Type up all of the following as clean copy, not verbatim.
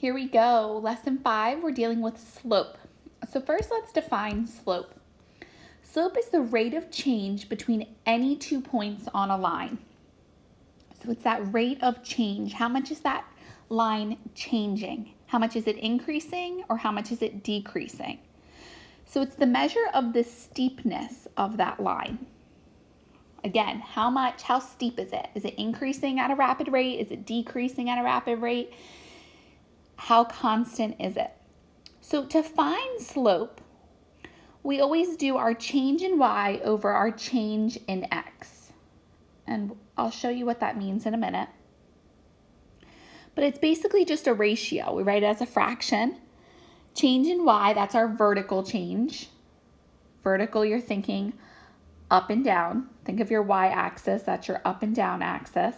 Here we go. Lesson 5, we're dealing with slope. So first let's define slope. Slope is the rate of change between any 2 points on a line. So it's that rate of change. How much is that line changing? How much is it increasing or how much is it decreasing? So it's the measure of the steepness of that line. Again, how steep is it? Is it increasing at a rapid rate? Is it decreasing at a rapid rate? How constant is it? So to find slope, we always do our change in y over our change in x. And I'll show you what that means in a minute. But it's basically just a ratio. We write it as a fraction. Change in y, that's our vertical change. Vertical, you're thinking up and down. Think of your y-axis, that's your up and down axis.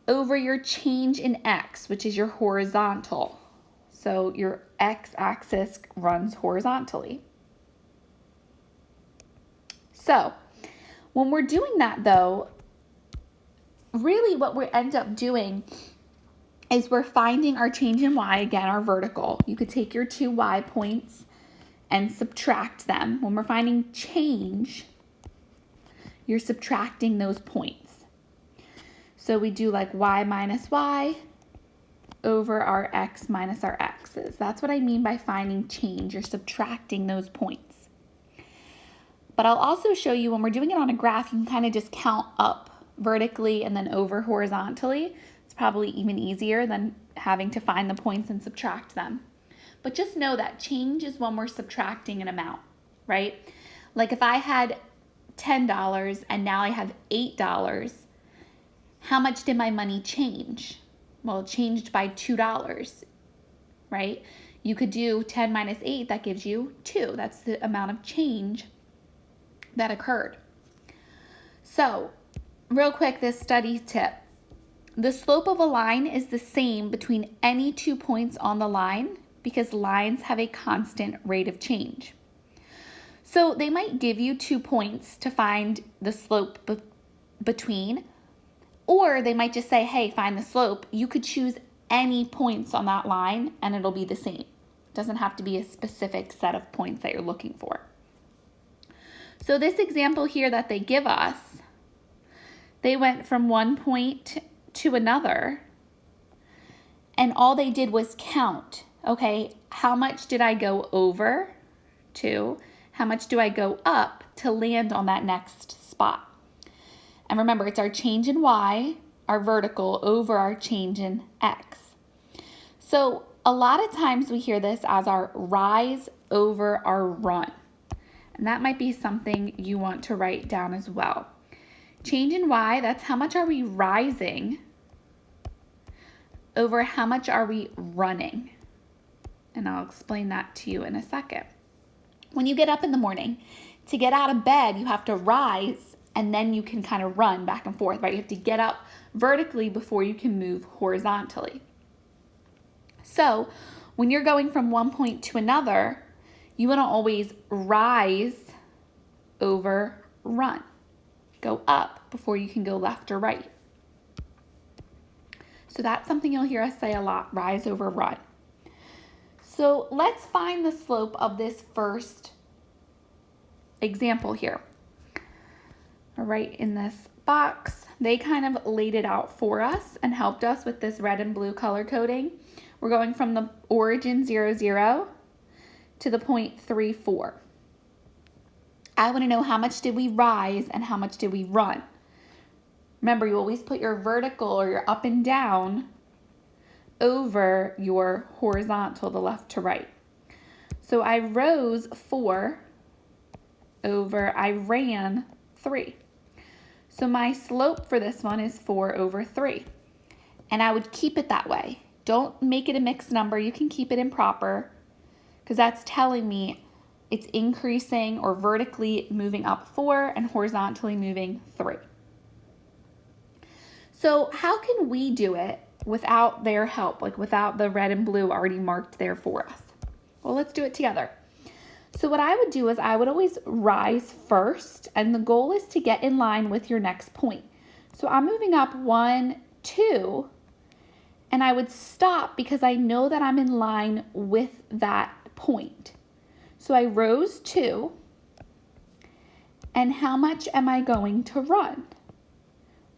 Over your change in x, which is your horizontal. So your x-axis runs horizontally. So when we're doing that though, really what we end up doing is we're finding our change in y, again, our vertical. You could take your 2 y points and subtract them. When we're finding change, you're subtracting those points. So we do like y minus y over our x minus our x's. That's what I mean by finding change. You're subtracting those points. But I'll also show you when we're doing it on a graph, you can kind of just count up vertically and then over horizontally. It's probably even easier than having to find the points and subtract them. But just know that change is when we're subtracting an amount, right? Like if I had $10 and now I have $8, how much did my money change? Well, it changed by $2, right? You could do 10 minus 8, that gives you 2. That's the amount of change that occurred. So, real quick, this study tip. The slope of a line is the same between any 2 points on the line because lines have a constant rate of change. So they might give you 2 points to find the slope between, or they might just say, hey, find the slope. You could choose any points on that line and it'll be the same. It doesn't have to be a specific set of points that you're looking for. So this example here that they give us, they went from one point to another and all they did was count. Okay, how much did I go over to? How much do I go up to land on that next spot? And remember, it's our change in y, our vertical, over our change in x. So a lot of times we hear this as our rise over our run. And that might be something you want to write down as well. Change in y, that's how much are we rising over how much are we running. And I'll explain that to you in a second. When you get up in the morning, to get out of bed, you have to rise and then you can kind of run back and forth, right? You have to get up vertically before you can move horizontally. So when you're going from one point to another, you want to always rise over run. Go up before you can go left or right. So that's something you'll hear us say a lot, rise over run. So let's find the slope of this first example here. All right, in this box, they kind of laid it out for us and helped us with this red and blue color coding. We're going from the origin 0, 0 to the point 3, 4. I want to know how much did we rise and how much did we run. Remember, you always put your vertical or your up and down over your horizontal, the left to right. So I rose 4 over I ran 3. So my slope for this one is 4 over 3. And I would keep it that way. Don't make it a mixed number. You can keep it improper because that's telling me it's increasing or vertically moving up 4 and horizontally moving 3. So how can we do it without their help, like without the red and blue already marked there for us? Well, let's do it together. So what I would do is I would always rise first, and the goal is to get in line with your next point. So I'm moving up 1, 2, and I would stop because I know that I'm in line with that point. So I rose 2, and how much am I going to run?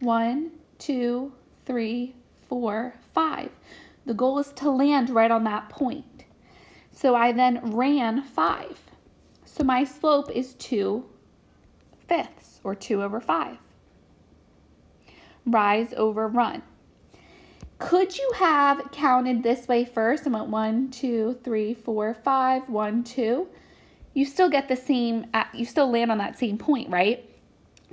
1, 2, 3, 4, 5. The goal is to land right on that point. So I then ran 5. So my slope is 2/5, or 2/5. Rise over run. Could you have counted this way first and went 1, 2, 3, 4, 5, 1, 2? You still get the same, you still land on that same point, right?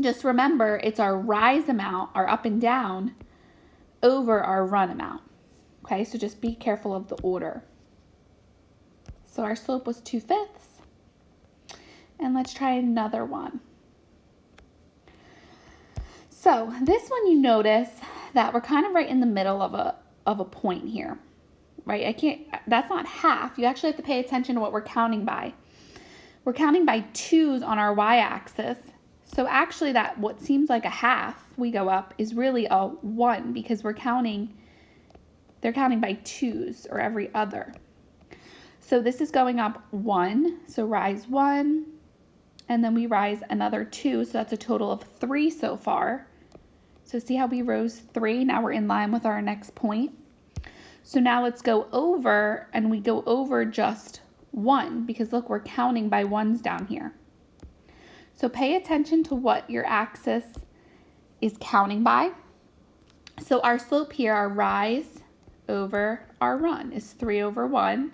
Just remember, it's our rise amount, our up and down, over our run amount. Okay, so just be careful of the order. So our slope was 2/5. And let's try another one. So this one, you notice that we're kind of right in the middle of a point here, right? That's not half. You actually have to pay attention to what we're counting by. We're counting by 2's on our y-axis. So actually that what seems like a half we go up is really a 1, because they're counting by 2's, or every other. So this is going up 1, so rise 1, and then we rise another 2, so that's a total of 3 so far. So see how we rose 3? Now we're in line with our next point. So now let's go over, and we go over just 1, because look, we're counting by 1's down here. So pay attention to what your axis is counting by. So our slope here, our rise over our run, is 3/1.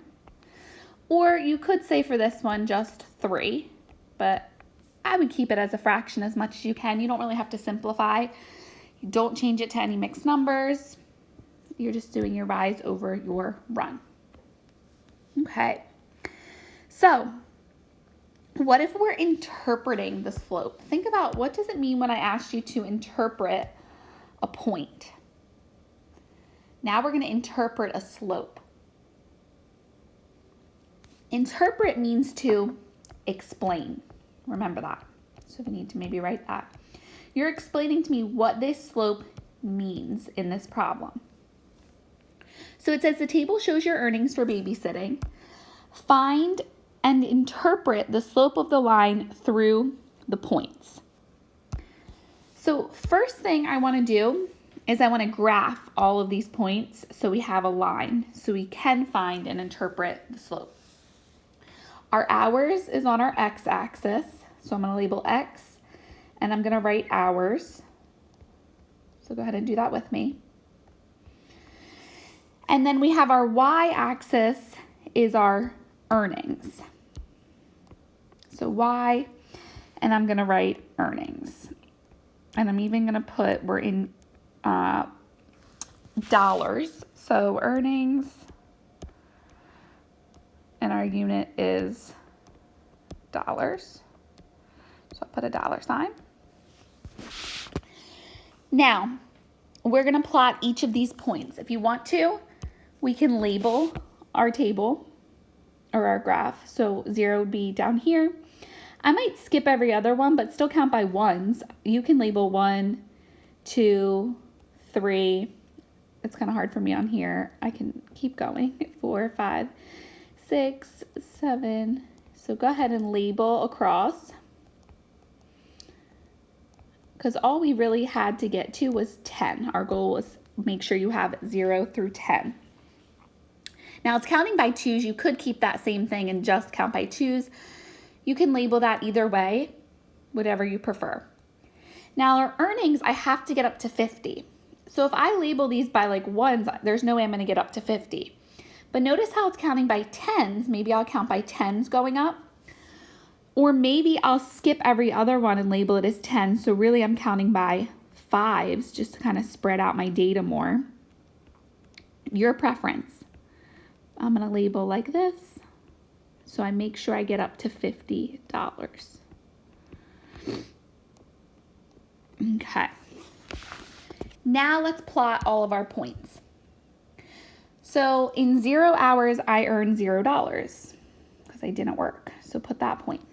Or you could say for this one just 3, but I would keep it as a fraction as much as you can. You don't really have to simplify. You don't change it to any mixed numbers. You're just doing your rise over your run. Okay. So what if we're interpreting the slope? Think about, what does it mean when I asked you to interpret a point? Now we're going to interpret a slope. Interpret means to explain. Remember that. So we need to maybe write that. You're explaining to me what this slope means in this problem. So it says the table shows your earnings for babysitting. Find and interpret the slope of the line through the points. So first thing I want to do is I want to graph all of these points so we have a line, so we can find and interpret the slope. Our hours is on our x-axis, so I'm going to label x, and I'm going to write hours. So go ahead and do that with me. And then we have our y-axis is our earnings. So y, and I'm going to write earnings. And I'm even going to put, we're in dollars. So earnings, and our unit is dollars. So I'll put a $sign. Now, we're going to plot each of these points. If you want to, we can label our table or our graph. So 0 would be down here. I might skip every other one, but still count by 1's. You can label 1, 2, 3. It's kind of hard for me on here. I can keep going. 4, 5, 6, 7. So go ahead and label across, because all we really had to get to was 10. Our goal was make sure you have 0 through 10. Now it's counting by 2's. You could keep that same thing and just count by 2's. You can label that either way, whatever you prefer. Now our earnings, I have to get up to 50. So if I label these by like 1's, there's no way I'm going to get up to 50. But notice how it's counting by 10's. Maybe I'll count by 10's going up. Or maybe I'll skip every other one and label it as 10. So really I'm counting by 5's just to kind of spread out my data more. Your preference. I'm going to label like this, so I make sure I get up to $50. Okay. Now let's plot all of our points. So in 0 hours, I earned $0 because I didn't work. So put that point.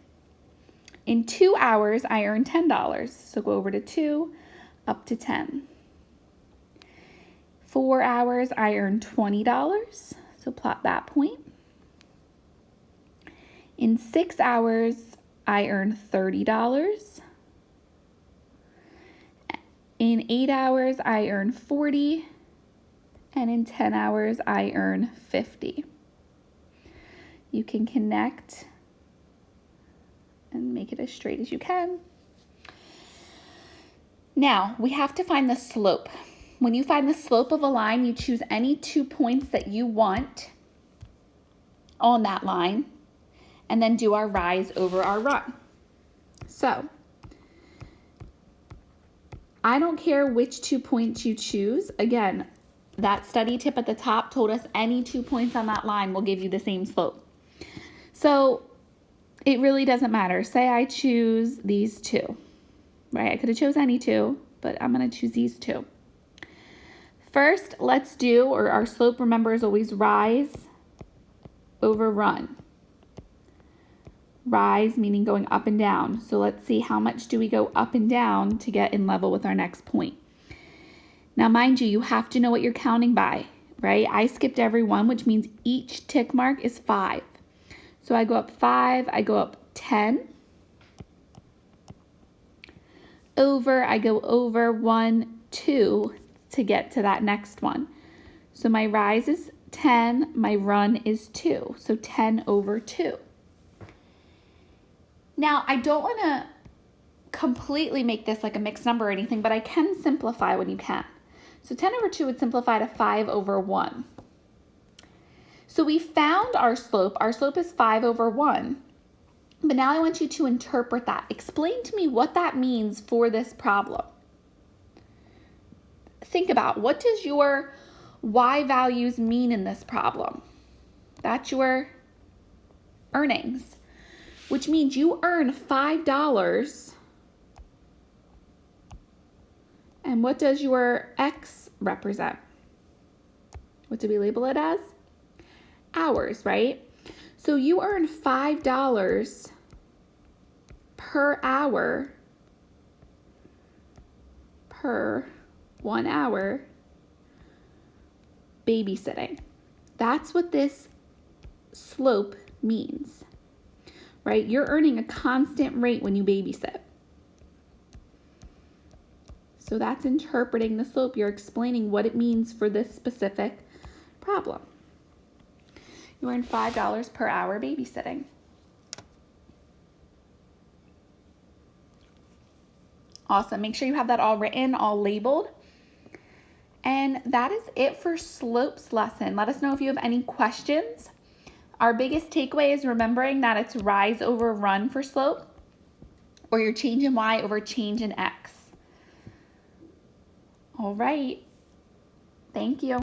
In 2 hours, I earned $10. So go over to 2, up to 10. 4 hours, I earn $20. So plot that point. In 6 hours, I earn $30. In 8 hours, I earn $40. And in 10 hours, I earn $50. You can connect and make it as straight as you can. Now, we have to find the slope. When you find the slope of a line, you choose any 2 points that you want on that line, and then do our rise over our run. So, I don't care which 2 points you choose. Again, that study tip at the top told us any 2 points on that line will give you the same slope. So, it really doesn't matter. Say I choose these 2, right? I could have chose any 2, but I'm going to choose these 2. First, let's do, or our slope, remember, is always rise over run. Rise meaning going up and down. So let's see, how much do we go up and down to get in level with our next point? Now, mind you, you have to know what you're counting by, right? I skipped every one, which means each tick mark is 5. So I go up 5, I go up 10. Over, I go over 1, 2 to get to that next one. So my rise is 10, my run is 2. So 10 over 2. Now, I don't want to completely make this like a mixed number or anything, but I can simplify when you can. So 10 over 2 would simplify to 5 over 1. So we found our slope. Our slope is 5 over 1. But now I want you to interpret that. Explain to me what that means for this problem. Think about, what does your y values mean in this problem? That's your earnings, which means you earn $5. And what does your x represent? What do we label it as? Hours, right? So you earn $5 per hour per 1 hour babysitting. That's what this slope means, right? You're earning a constant rate when you babysit. So that's interpreting the slope. You're explaining what it means for this specific problem. You earn $5 per hour babysitting. Awesome. Make sure you have that all written, all labeled. And that is it for slopes lesson. Let us know if you have any questions. Our biggest takeaway is remembering that it's rise over run for slope, or your change in y over change in x. All right. Thank you.